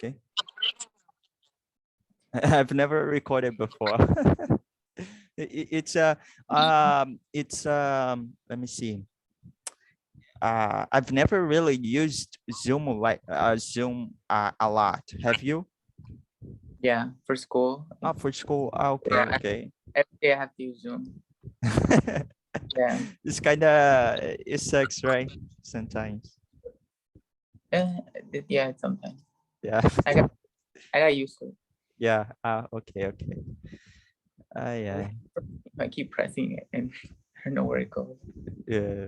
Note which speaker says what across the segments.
Speaker 1: Okay. I've never recorded before. Let me see. I've never really used Zoom a lot. Have you?
Speaker 2: Yeah, for school.
Speaker 1: For school. Okay,
Speaker 2: Yeah,
Speaker 1: okay.
Speaker 2: every day I have to use Zoom. Yeah.
Speaker 1: It's kind of it sucks, right? Sometimes.
Speaker 2: Eh, yeah, sometimes.
Speaker 1: Yeah.
Speaker 2: I got I got used to it.
Speaker 1: Yeah. Okay, okay.
Speaker 2: Like,
Speaker 1: Yeah.
Speaker 2: I keep pressing it and I don't know where it goes.
Speaker 1: Yeah.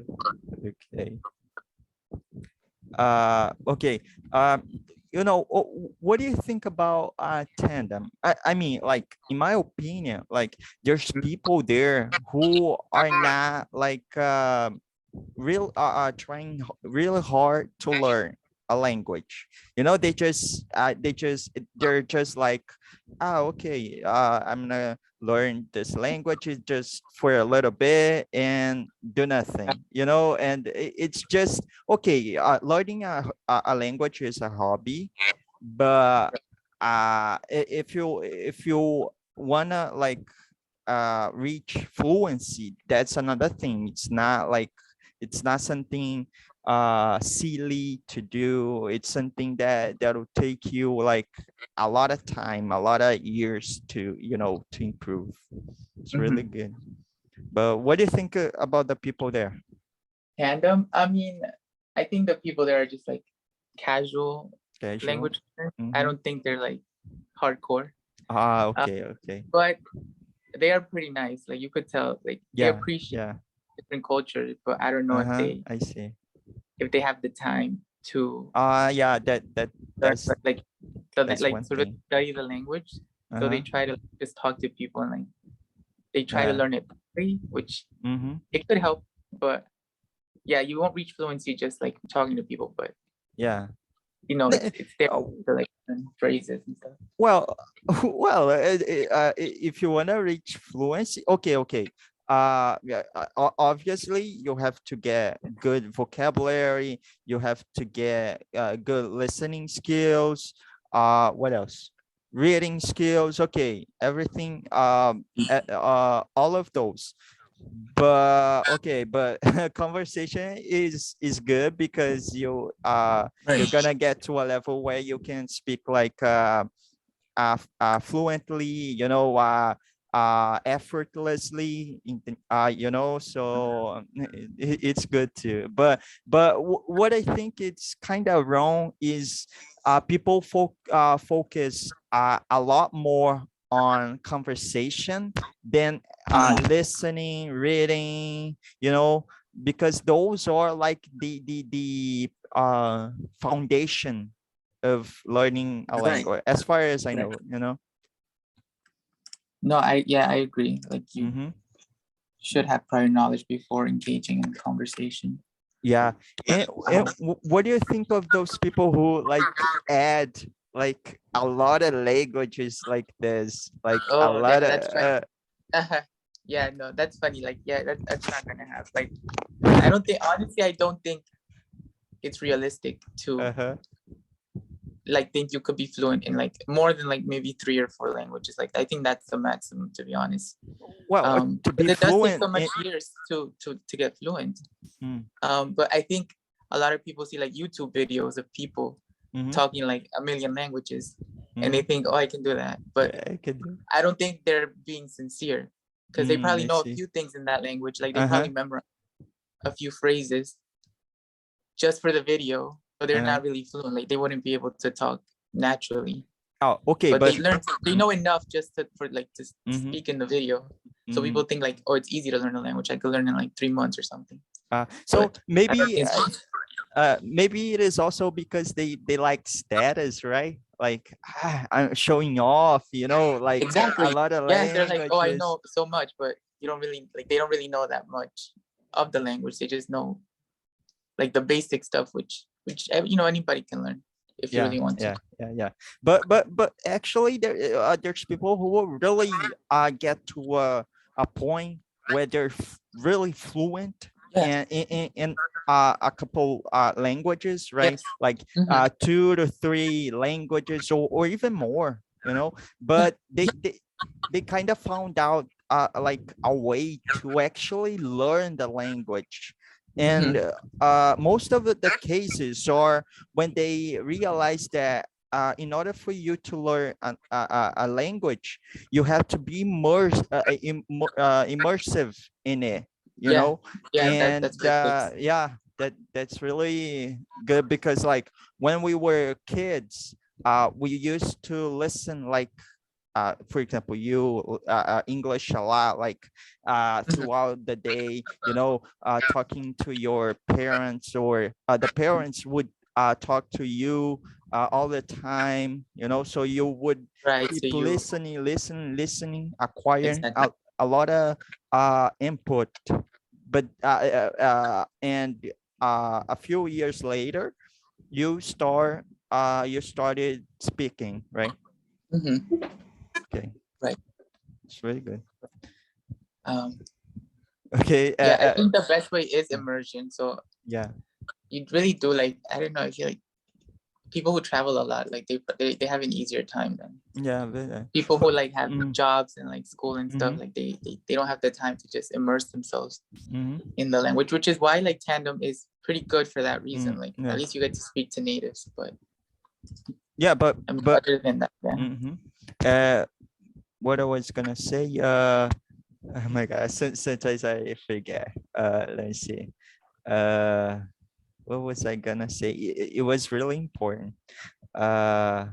Speaker 1: Okay. Okay. What do you think about tandem? I mean, like, in my opinion, like, there's people there who are not like trying really hard to learn a language. They're just like, okay, I'm gonna learn this language just for a little bit and do nothing, and it's just okay. Learning a language is a hobby, but if you wanna like reach fluency, that's another thing. It's not something silly to do. It's something that'll take you like a lot of time, a lot of years to improve. It's really
Speaker 2: Mhm.
Speaker 1: good. But what do you think about the people there?
Speaker 2: Tandem, I mean, I think the people there are just like casual
Speaker 1: Casual.
Speaker 2: language learners. I
Speaker 1: Mm-hmm.
Speaker 2: don't think they're like hardcore. Uh,
Speaker 1: Okay, okay.
Speaker 2: but they are pretty nice. Like you could tell, like they
Speaker 1: Yeah,
Speaker 2: appreciate
Speaker 1: yeah.
Speaker 2: different cultures, but I don't know
Speaker 1: Uh-huh, I see.
Speaker 2: if they have the time to
Speaker 1: Yeah, that
Speaker 2: learn,
Speaker 1: that's
Speaker 2: like so that
Speaker 1: that's
Speaker 2: like
Speaker 1: one
Speaker 2: sort of
Speaker 1: thing.
Speaker 2: study the language. So they
Speaker 1: Uh-huh.
Speaker 2: try to just talk to people and like they try to
Speaker 1: Yeah.
Speaker 2: learn it quickly, which
Speaker 1: Mm-hmm.
Speaker 2: it could help, but yeah, you won't reach fluency just like talking to people, but
Speaker 1: Yeah.
Speaker 2: it's there
Speaker 1: Oh,
Speaker 2: to like learn phrases and stuff.
Speaker 1: well, well, if you want to reach fluency, okay, okay. Yeah, obviously you have to get good vocabulary. You have to get good listening skills. What else? Reading skills. Okay, everything. All of those. But okay, but conversation is good because you're
Speaker 2: Right.
Speaker 1: gonna get to a level where you can speak like fluently, effortlessly, so it's good too. But what I think it's kind of wrong is people focus a lot more on conversation than listening, reading, because those are like the foundation of learning a
Speaker 2: Right.
Speaker 1: language, as far as I
Speaker 2: Right.
Speaker 1: know.
Speaker 2: No, I agree. Like you
Speaker 1: Mm-hmm.
Speaker 2: should have prior knowledge before engaging in conversation.
Speaker 1: Yeah. And what do you think of those people who like add like a lot of languages like this, like a
Speaker 2: Oh,
Speaker 1: lot
Speaker 2: yeah,
Speaker 1: of
Speaker 2: that's funny. Yeah, no, that's funny. Like, yeah, that's not gonna happen. Like, I don't think it's realistic to
Speaker 1: uh-huh.
Speaker 2: like think you could be fluent in like more than like maybe 3 or 4 languages. Like, I think that's the maximum, to be honest.
Speaker 1: Well, to be
Speaker 2: Because it does take so
Speaker 1: fluent
Speaker 2: much years to get fluent.
Speaker 1: mm,
Speaker 2: But I think a lot of people see like YouTube videos of people
Speaker 1: mm-hmm,
Speaker 2: talking like a million languages, and
Speaker 1: mm-hmm.
Speaker 2: they think, oh, I can do that. But
Speaker 1: Yeah, I can do.
Speaker 2: I don't think they're being sincere because they probably
Speaker 1: I
Speaker 2: know a
Speaker 1: see.
Speaker 2: few things in that language. Like they
Speaker 1: Uh-huh.
Speaker 2: probably memorize a few phrases just for the video, but they're
Speaker 1: Uh-huh.
Speaker 2: not really fluent. Like they wouldn't be able to talk naturally.
Speaker 1: Oh, okay,
Speaker 2: But
Speaker 1: but
Speaker 2: they know enough just for like to
Speaker 1: mm-hmm,
Speaker 2: speak in the video. So
Speaker 1: mm-hmm.
Speaker 2: people think like, oh, it's easy to learn a language. I could learn in like 3 months or something.
Speaker 1: So
Speaker 2: But I don't
Speaker 1: maybe
Speaker 2: think so.
Speaker 1: maybe it is also because they like status, right? Like I'm showing off, like a
Speaker 2: Exactly.
Speaker 1: lot of
Speaker 2: Yeah, they're like, oh, I
Speaker 1: languages.
Speaker 2: know so much, but you don't really like they don't really know that much of the language. They just know like the basic stuff, which anybody can learn if you
Speaker 1: Yeah,
Speaker 2: really want to.
Speaker 1: yeah, yeah, yeah. But actually, there's people who will really get to a point where they're really fluent, and in a couple languages, right?
Speaker 2: Yes.
Speaker 1: Like
Speaker 2: Mhm.
Speaker 1: 2 to 3 languages, or even more, but they kind of found out like a way to actually learn the language. And
Speaker 2: Mhm.
Speaker 1: most of the cases are when they realize that in order for you to learn a language, you have to be immersive in it,
Speaker 2: Yeah. Yeah.
Speaker 1: and
Speaker 2: That's what it takes.
Speaker 1: yeah, that's really good, because like when we were kids, we used to listen, like for example, you English a lot, like
Speaker 2: Mhm.
Speaker 1: throughout the day, talking to your parents, or the parents would talk to you all the time, so you would
Speaker 2: Right.
Speaker 1: keep
Speaker 2: So you
Speaker 1: listening, acquire
Speaker 2: exactly.
Speaker 1: a lot of input. But and a few years later, you started speaking, right?
Speaker 2: Hmm.
Speaker 1: Okay,
Speaker 2: Right.
Speaker 1: it's really good.
Speaker 2: Um,
Speaker 1: Okay,
Speaker 2: yeah, I think the best way is immersion. So
Speaker 1: yeah,
Speaker 2: you really do like, I don't know, I feel like people who travel a lot, like they have an easier time than
Speaker 1: yeah,
Speaker 2: people who like have
Speaker 1: mm,
Speaker 2: jobs and like school and stuff.
Speaker 1: mm-hmm,
Speaker 2: Like they don't have the time to just immerse themselves
Speaker 1: mm-hmm,
Speaker 2: in the language, which is why like tandem is pretty good for that reason. Like at
Speaker 1: yeah,
Speaker 2: least you get to speak to natives, but
Speaker 1: yeah,
Speaker 2: I mean,
Speaker 1: but
Speaker 2: other than that, yeah.
Speaker 1: mm-hmm. What I was gonna say, oh my God, sometimes I forget. Let me see. Uh, what was I gonna say? It was really important. Uh,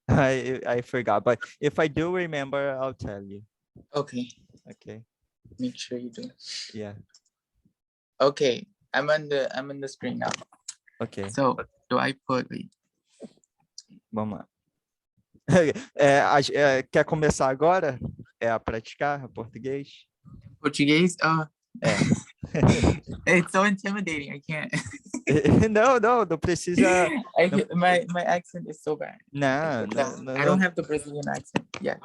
Speaker 1: I forgot, but if I do remember, I'll tell you.
Speaker 2: Okay,
Speaker 1: Okay.
Speaker 2: make sure you do.
Speaker 1: Yeah.
Speaker 2: Okay, I'm on the screen now.
Speaker 1: Ok.
Speaker 2: So do I put wait,
Speaker 1: Vamos lá. Quer começar agora? É a praticar português?
Speaker 2: Portuguese?
Speaker 1: É.
Speaker 2: It's so intimidating. I can't.
Speaker 1: Não, não, não precisa. Não,
Speaker 2: My accent is so bad.
Speaker 1: não, não,
Speaker 2: I don't
Speaker 1: não,
Speaker 2: have the Brazilian accent yet.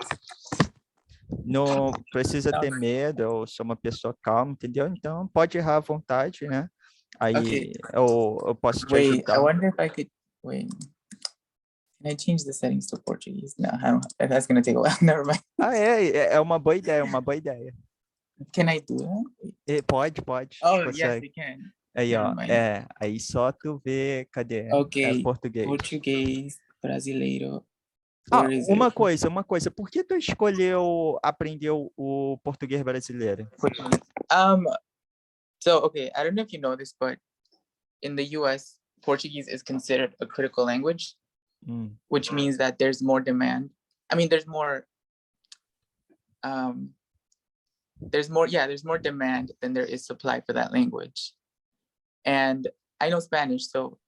Speaker 1: não precisa
Speaker 2: No.
Speaker 1: ter medo, eu sou uma pessoa calma, entendeu? Então pode errar à vontade, né?
Speaker 2: Okay.
Speaker 1: Aí eu posso te
Speaker 2: Wait, I
Speaker 1: ajudar.
Speaker 2: wonder if I could wait. Can I change the settings to Portuguese? No, I don't. That's gonna take a while. Never mind.
Speaker 1: É uma boa ideia, é uma boa ideia.
Speaker 2: Can I do that?
Speaker 1: Pode,
Speaker 2: Oh, yes,
Speaker 1: consegue.
Speaker 2: I can.
Speaker 1: Aí,
Speaker 2: Never
Speaker 1: ó,
Speaker 2: mind.
Speaker 1: aí só tu vê, cadê? É
Speaker 2: Okay,
Speaker 1: português.
Speaker 2: Português, brasileiro. Where is it?
Speaker 1: Uma coisa, por que tu escolheu aprender o português brasileiro?
Speaker 2: Portuguese. Um. So okay, I don't know if you know this, but in the U.S., Portuguese is considered a critical language, which means that there's more demand. I mean, um, there's more demand than there is supply for that language. And I know Spanish, so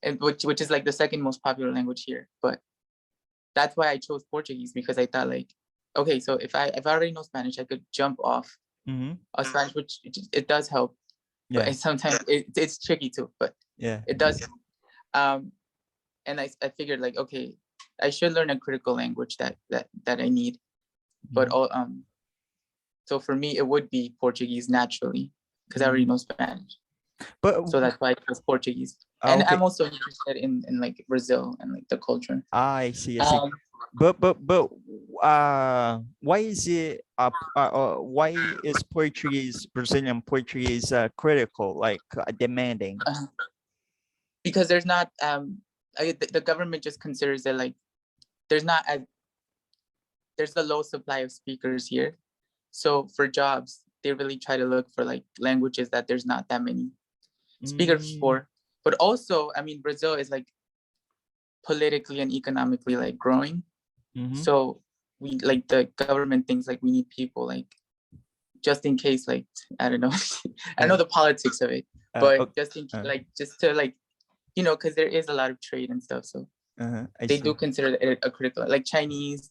Speaker 2: which is like the second most popular language here. But that's why I chose Portuguese, because I thought like, okay, so if I already know Spanish, I could jump off a Spanish, which it does help, but
Speaker 1: Yeah,
Speaker 2: sometimes it's tricky too, but
Speaker 1: yeah.
Speaker 2: it does. And I figured like, okay, I should learn a critical language that I need. But so for me, it would be Portuguese naturally, because I already know Spanish.
Speaker 1: But
Speaker 2: So that's why I chose Portuguese. And
Speaker 1: okay.
Speaker 2: I'm also interested in like Brazil and like the culture.
Speaker 1: I see, I see. But why is it why is Brazilian Portuguese critical, like demanding?
Speaker 2: Because there's not the government just considers it like there's not a there's a low supply of speakers here. So for jobs, they really try to look for like languages that there's not that many speakers for. But also, I mean, Brazil is like politically and economically like growing. So we like the government thinks like we need people like just in case, like I don't know, I know the politics of it, but just in like just to like because there is a lot of trade and stuff, so they do consider it a critical, like Chinese,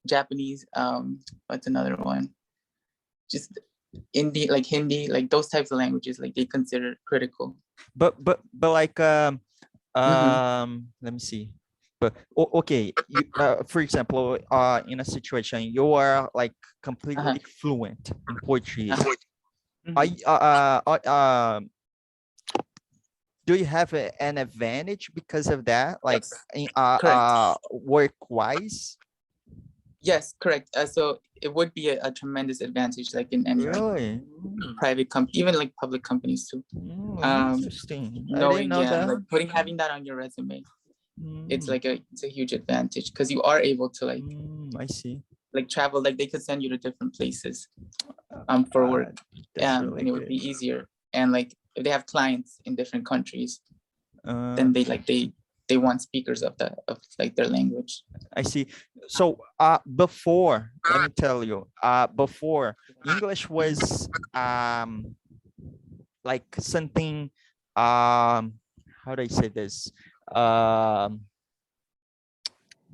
Speaker 2: Japanese, what's another one? Just Hindi, like those types of languages, like they consider critical.
Speaker 1: But like let me see. But okay, you, for example, in a situation you are like completely fluent in Portuguese, Are
Speaker 2: Mhm.
Speaker 1: you, do you have an advantage because of that, like
Speaker 2: Yes, correct.
Speaker 1: work wise?
Speaker 2: Yes, correct. So it would be a tremendous advantage, like in any like
Speaker 1: Really?
Speaker 2: private company, even like public companies too. Um,
Speaker 1: Interesting. I didn't
Speaker 2: knowing,
Speaker 1: know
Speaker 2: yeah,
Speaker 1: that.
Speaker 2: like having that on your resume, it's
Speaker 1: Mm,
Speaker 2: like it's a huge advantage because you are able to
Speaker 1: I see.
Speaker 2: like travel. Like they could send you to different places for
Speaker 1: Uh,
Speaker 2: work,
Speaker 1: that's really
Speaker 2: and it would be
Speaker 1: good.
Speaker 2: easier. And like if they have clients in different countries,
Speaker 1: Uh,
Speaker 2: then they want speakers of like their language.
Speaker 1: I see. So before, let me tell you, before English was like something how do I say this? Um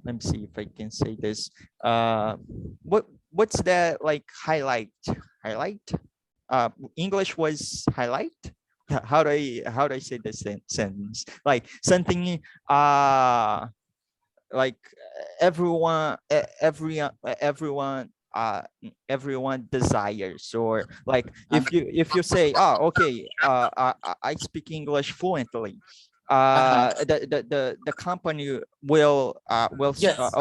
Speaker 1: let me see if I can say this. What's that like highlight? Highlight? English was highlight? How do I say this sentence? Like something like everyone desires, or like
Speaker 2: Uh,
Speaker 1: if you say, oh, okay, I speak English fluently,
Speaker 2: uh-huh.
Speaker 1: the company
Speaker 2: Yes.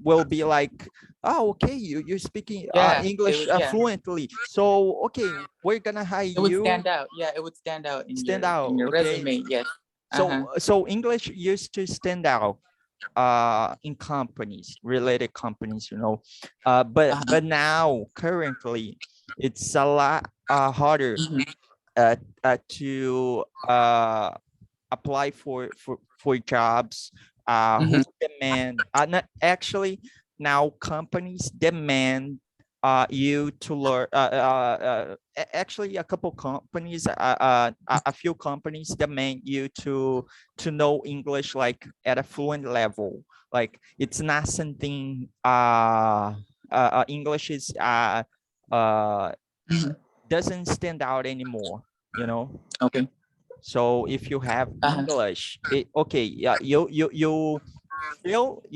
Speaker 1: will be like, oh, okay, you're speaking
Speaker 2: Yeah. It
Speaker 1: English
Speaker 2: would. Yeah.
Speaker 1: fluently, so okay, we're gonna hire
Speaker 2: It would
Speaker 1: you.
Speaker 2: stand out. Yeah. It would stand out
Speaker 1: Stand
Speaker 2: in
Speaker 1: out,
Speaker 2: your
Speaker 1: okay.
Speaker 2: resume. Yes. Uh-huh.
Speaker 1: So English used to stand out in companies, related companies, but
Speaker 2: Uh-huh.
Speaker 1: now currently it's a lot harder
Speaker 2: Mhm.
Speaker 1: to apply for jobs who
Speaker 2: Mhm.
Speaker 1: demand not actually now companies demand you to learn actually a couple companies a few companies demand you to know English like at a fluent level, like it's not something English is uh
Speaker 2: Mhm.
Speaker 1: doesn't stand out anymore, you know.
Speaker 2: Okay.
Speaker 1: So if you have
Speaker 2: Uh-huh.
Speaker 1: English, okay, yeah, you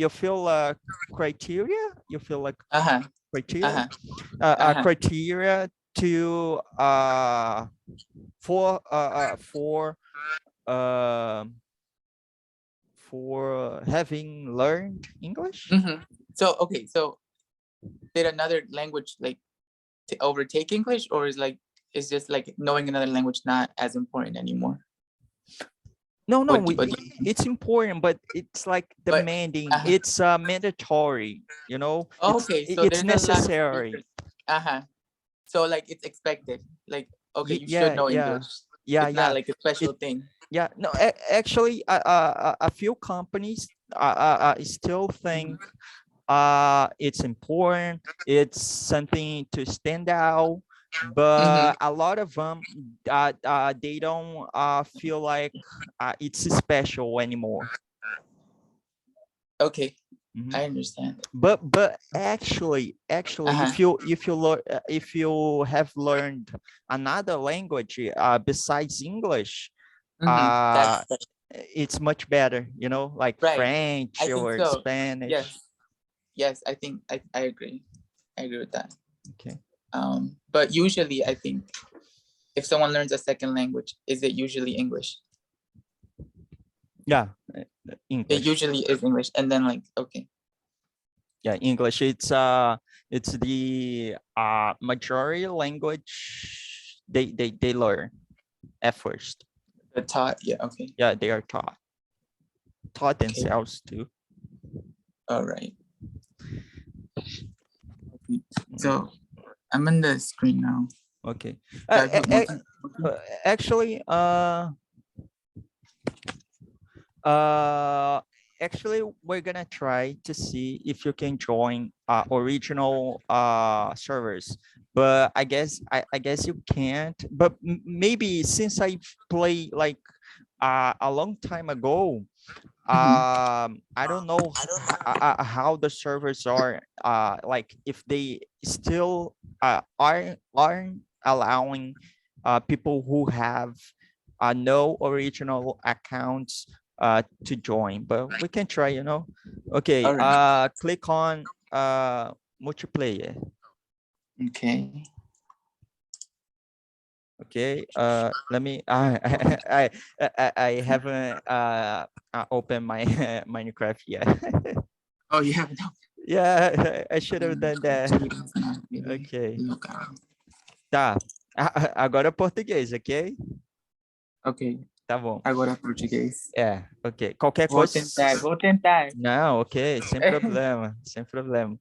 Speaker 1: feel criteria, you feel like
Speaker 2: Uh-huh.
Speaker 1: criteria,
Speaker 2: Uh-huh. Uh-huh.
Speaker 1: criteria to for um having learned English.
Speaker 2: Mhm. So okay. So did another language like overtake English, or is just like knowing another language not as important anymore?
Speaker 1: No, no,
Speaker 2: What
Speaker 1: it's important, but it's like
Speaker 2: but
Speaker 1: demanding.
Speaker 2: uh-huh.
Speaker 1: It's mandatory,
Speaker 2: Oh, okay, so
Speaker 1: it's
Speaker 2: there's a lot of
Speaker 1: necessary.
Speaker 2: speakers. Uh-huh. So like it's expected. Like okay, you should
Speaker 1: Yeah,
Speaker 2: know
Speaker 1: yeah,
Speaker 2: English.
Speaker 1: yeah,
Speaker 2: It's not
Speaker 1: yeah.
Speaker 2: like a special
Speaker 1: It
Speaker 2: thing.
Speaker 1: Yeah, no, actually, a few companies still
Speaker 2: Mhm.
Speaker 1: think it's important, it's something to stand out,
Speaker 2: Mhm.
Speaker 1: but a lot of them they don't feel like it's special anymore.
Speaker 2: Okay,
Speaker 1: Mhm.
Speaker 2: I understand.
Speaker 1: But actually,
Speaker 2: Uh-huh.
Speaker 1: if you have learned another language besides English, uh
Speaker 2: That's
Speaker 1: it's much better, like
Speaker 2: right.
Speaker 1: French
Speaker 2: I think
Speaker 1: or
Speaker 2: so.
Speaker 1: Spanish.
Speaker 2: Yes. Yes, I think I agree. I agree with that.
Speaker 1: Okay.
Speaker 2: But usually I think if someone learns a second language, is it usually English?
Speaker 1: Yeah,
Speaker 2: It
Speaker 1: English.
Speaker 2: usually is English. And then like, okay.
Speaker 1: Yeah, English. It's the majority language they learn at first.
Speaker 2: The taught, yeah, okay.
Speaker 1: Yeah, they are taught
Speaker 2: Okay.
Speaker 1: themselves too.
Speaker 2: All right. Okay.
Speaker 1: Mm,
Speaker 2: So I'm on the screen now.
Speaker 1: okay.
Speaker 2: Yeah,
Speaker 1: Actually, Uh, actually, we're gonna try to see if you can join original servers, but I guess you can't. But maybe since I played like a long time ago,
Speaker 2: Mhm.
Speaker 1: I don't know how the servers are. Like if they still aren't allowing people who have no original accounts to join, but we can try. Okay.
Speaker 2: All right.
Speaker 1: Click on multiplayer.
Speaker 2: Okay.
Speaker 1: Okay, let me, I haven't opened my Minecraft yet.
Speaker 2: Oh, you have no.
Speaker 1: Yeah, I should have done that.
Speaker 2: Português, não, really
Speaker 1: Ok,
Speaker 2: local.
Speaker 1: tá. Agora português, ok?
Speaker 2: Ok,
Speaker 1: Tá bom.
Speaker 2: agora português.
Speaker 1: É, ok. Qualquer
Speaker 2: Vou
Speaker 1: coisa.
Speaker 2: tentar, vou tentar.
Speaker 1: Não, ok, sem problema, sem problema.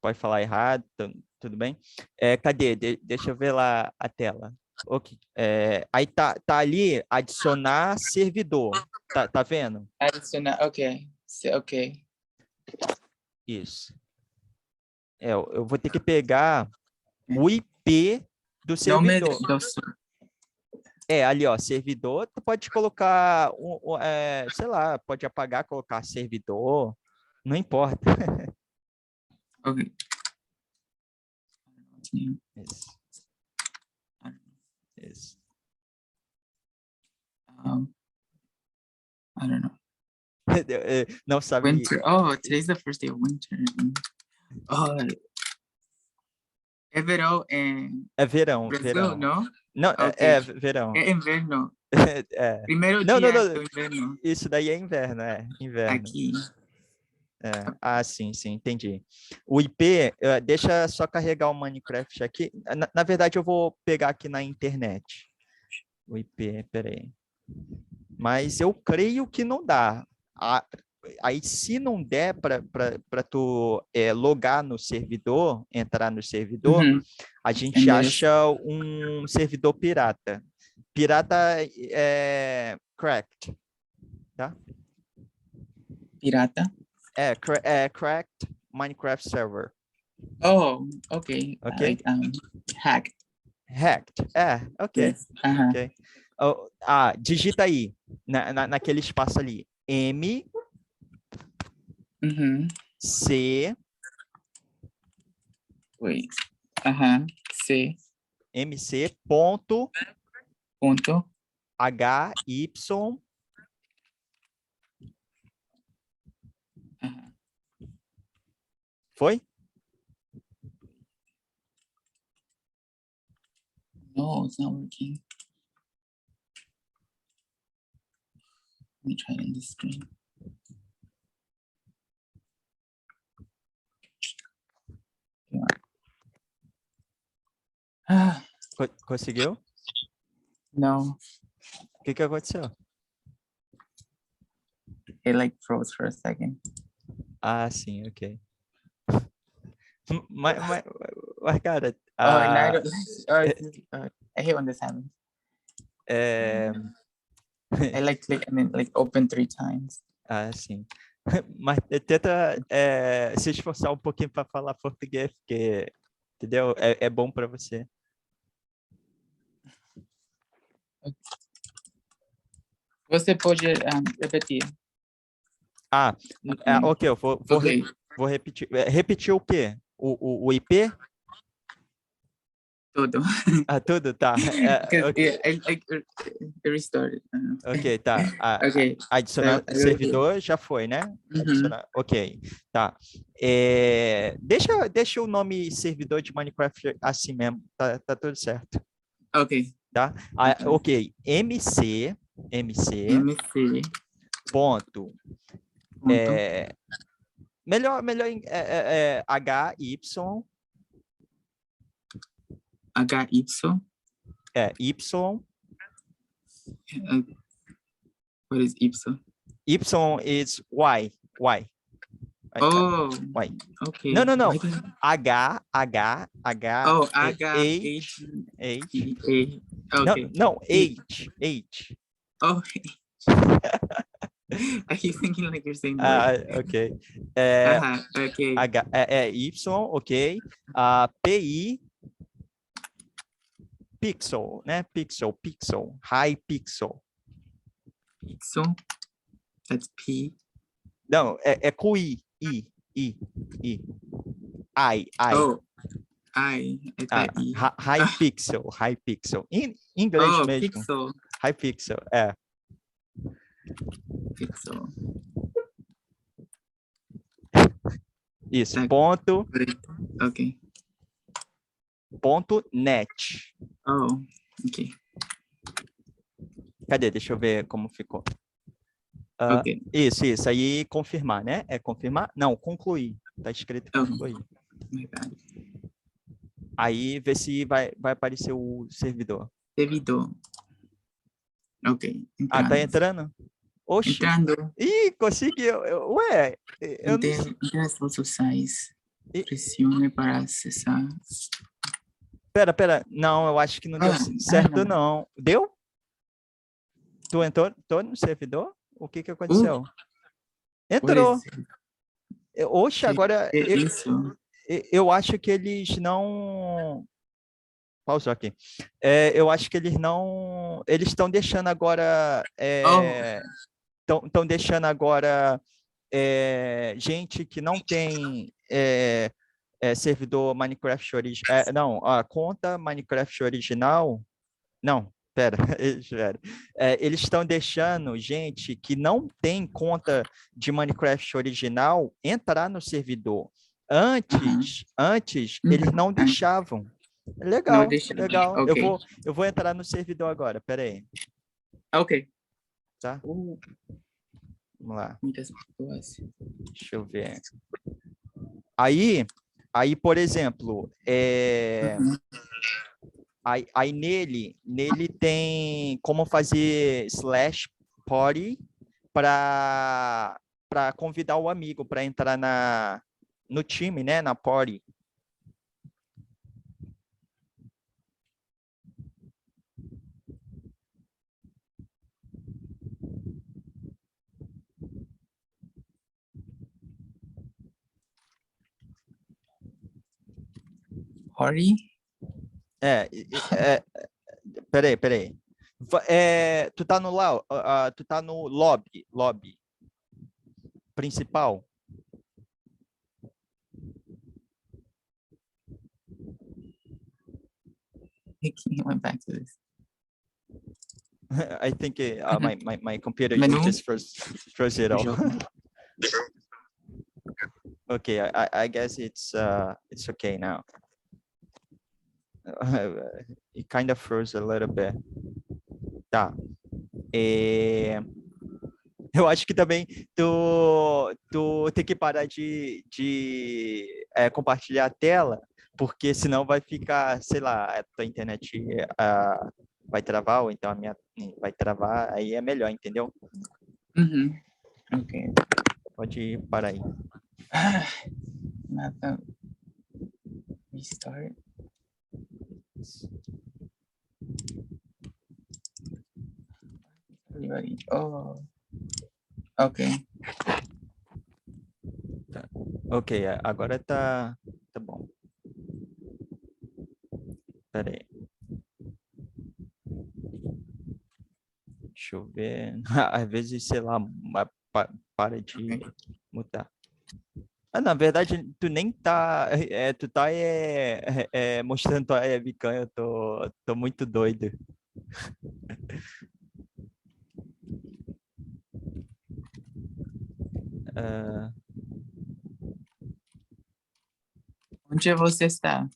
Speaker 1: Pode falar errado, tudo bem? Cadê? Deixa eu ver lá a tela. Ok. Aí tá ali, adicionar servidor. Tá vendo?
Speaker 2: Adicionar, ok. Ok.
Speaker 1: Isso. Eu vou ter que pegar o IP do
Speaker 2: Não me
Speaker 1: servidor.
Speaker 2: deu.
Speaker 1: Ali, ó, servidor, tu pode colocar, sei lá, pode apagar, colocar servidor, não importa.
Speaker 2: Ok.
Speaker 1: Isso, isso.
Speaker 2: I don't know.
Speaker 1: Não sabe.
Speaker 2: Winter. Oh, today's the first day of winter. Oh, é verão em
Speaker 1: É verão,
Speaker 2: Brasil,
Speaker 1: verão.
Speaker 2: não?
Speaker 1: Não,
Speaker 2: Ok.
Speaker 1: verão.
Speaker 2: É inverno.
Speaker 1: É.
Speaker 2: Primeiro
Speaker 1: Não,
Speaker 2: dia
Speaker 1: não,
Speaker 2: do inverno
Speaker 1: isso daí é inverno, inverno.
Speaker 2: aqui.
Speaker 1: Sim, entendi. O IP, deixa só carregar o Minecraft aqui. Na verdade, eu vou pegar aqui na internet. O IP, peraí. Mas eu creio que não dá. Aí, se não der para tu logar no servidor, entrar no servidor,
Speaker 2: Uhum.
Speaker 1: a gente
Speaker 2: Endereço.
Speaker 1: acha um servidor pirata. Pirata é cracked, tá?
Speaker 2: Pirata.
Speaker 1: Cracked Minecraft server.
Speaker 2: Oh, okay.
Speaker 1: Ok?
Speaker 2: Like hack.
Speaker 1: Hacked. Ok.
Speaker 2: Yes.
Speaker 1: Ok. Digita aí, naquele espaço ali. M,
Speaker 2: Uhum.
Speaker 1: C,
Speaker 2: Wait. C.
Speaker 1: MC, ponto,
Speaker 2: Ponto.
Speaker 1: H, Y, foi?
Speaker 2: No, it's not working. Let me try it in this screen.
Speaker 1: Conseguiu?
Speaker 2: No,
Speaker 1: O que aconteceu?
Speaker 2: it like froze for a second.
Speaker 1: Sim, ok. Mas cara,
Speaker 2: And I don't. I hate when this happens. I like click and then like open 3 times.
Speaker 1: Sim. Mas tenta se esforçar um pouquinho para falar português, porque, entendeu? É bom para você.
Speaker 2: Você pode repetir?
Speaker 1: Ok, eu vou repetir. Repetir o quê? O IP?
Speaker 2: Tudo.
Speaker 1: Tudo, tá.
Speaker 2: Okay. I restarted.
Speaker 1: Ok, tá.
Speaker 2: Okay.
Speaker 1: Adicionar servidor já foi, né? Adicionar. Ok, tá. Deixa o nome servidor de Minecraft assim mesmo, tá tudo certo.
Speaker 2: Ok.
Speaker 1: Tá? Ok, MC ponto. Melhor HY
Speaker 2: HY.
Speaker 1: Y.
Speaker 2: What is Y?
Speaker 1: Y is Y.
Speaker 2: Oh,
Speaker 1: Y.
Speaker 2: okay.
Speaker 1: Não.
Speaker 2: H. Oh,
Speaker 1: H.
Speaker 2: Okay.
Speaker 1: Não, H.
Speaker 2: Oh, I keep thinking like you're saying
Speaker 1: Ok.
Speaker 2: Okay.
Speaker 1: Y, ok. PI, pixel, né? Pixel. High pixel.
Speaker 2: Pixel. That's P.
Speaker 1: Não, é com I.
Speaker 2: Oh, I. E.
Speaker 1: High pixel. Em inglês mesmo.
Speaker 2: Pixel.
Speaker 1: High pixel,
Speaker 2: Pixel.
Speaker 1: Isso, ponto.
Speaker 2: Ok.
Speaker 1: Ponto net.
Speaker 2: Oh, ok.
Speaker 1: Cadê? Deixa eu ver como ficou.
Speaker 2: Ok.
Speaker 1: Isso. Aí confirmar, né? É confirmar? Não, concluir. Tá escrito
Speaker 2: Oh,
Speaker 1: concluir.
Speaker 2: my bad.
Speaker 1: Aí vê se vai aparecer o servidor.
Speaker 2: Servidor. Ok,
Speaker 1: Ah, tá
Speaker 2: entrando.
Speaker 1: entrando? Oxi.
Speaker 2: Entrando.
Speaker 1: Ih, conseguiu. Ué, eu não sei.
Speaker 2: Interação sociais.
Speaker 1: Ih,
Speaker 2: Pressione para acessar.
Speaker 1: pera. Não, eu acho que não deu certo, não. Deu? Tu entrou no servidor? O que aconteceu?
Speaker 2: What is
Speaker 1: Entrou. Oxe, agora
Speaker 2: isso?
Speaker 1: eu acho que eles não. Pausou aqui. Eu acho que eles não. Eles estão deixando agora.
Speaker 2: Oh,
Speaker 1: Estão deixando agora gente que não tem servidor Minecraft original. Não, a conta Minecraft original. Não, pera, espera. Eles estão deixando gente que não tem conta de Minecraft original entrar no servidor. Antes eles não deixavam.
Speaker 2: não
Speaker 1: Legal,
Speaker 2: deixa.
Speaker 1: legal.
Speaker 2: Ok.
Speaker 1: Eu vou entrar no servidor agora, pera aí,
Speaker 2: Ok.
Speaker 1: tá? Vamos lá,
Speaker 2: Muitas pessoas.
Speaker 1: deixa eu ver. Aí, por exemplo,
Speaker 2: Uhum.
Speaker 1: aí nele tem como fazer slash party para convidar o amigo para entrar no time, né, na party.
Speaker 2: Hori?
Speaker 1: Peraí. Tu tá no lá, tu tá no lobby principal.
Speaker 2: I went back to this.
Speaker 1: I think my computer
Speaker 2: Menu?
Speaker 1: just froze it all. Okay, I guess it's okay now. It kind of froze a little bit. Tá. Eu acho que também tu tem que parar de compartilhar a tela, porque senão vai ficar, sei lá, a tua internet vai travar, ou então a minha vai travar, aí é melhor, entendeu?
Speaker 2: Uhum. Ok.
Speaker 1: Pode parar aí.
Speaker 2: Nada. Restart. Everybody. Oh. Ok.
Speaker 1: Ok, agora tá bom. Pera aí. Deixa eu ver. Às vezes, sei lá, para de mutar. Na verdade, tu nem tá. Tu tá mostrando tua webcam, eu tô muito doido.
Speaker 2: Onde você está?